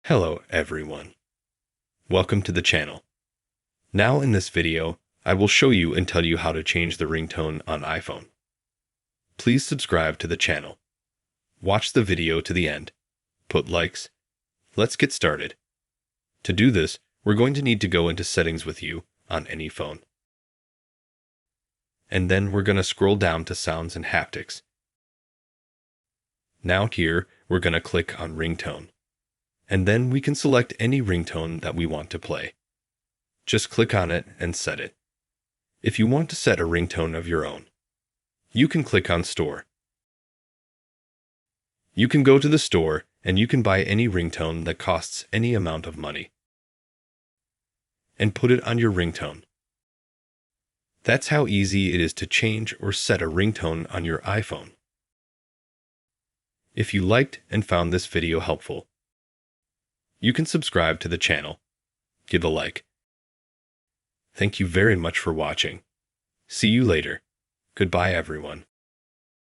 Hello everyone. Welcome to the channel. Now in this video, I will show you and tell you how to change the ringtone on iPhone. Please subscribe to the channel. Watch the video to the end. Put likes. Let's get started. To do this, we're going to need to go into settings with you on any phone. And then we're going to scroll down to sounds and haptics. Now here, we're going to click on ringtone. And then we can select any ringtone that we want to play. Just click on it and set it. If you want to set a ringtone of your own, you can click on Store. You can go to the store and you can buy any ringtone that costs any amount of money and put it on your ringtone. That's how easy it is to change or set a ringtone on your iPhone. If you liked and found this video helpful, you can subscribe to the channel. Give a like. Thank you very much for watching. See you later. Goodbye everyone.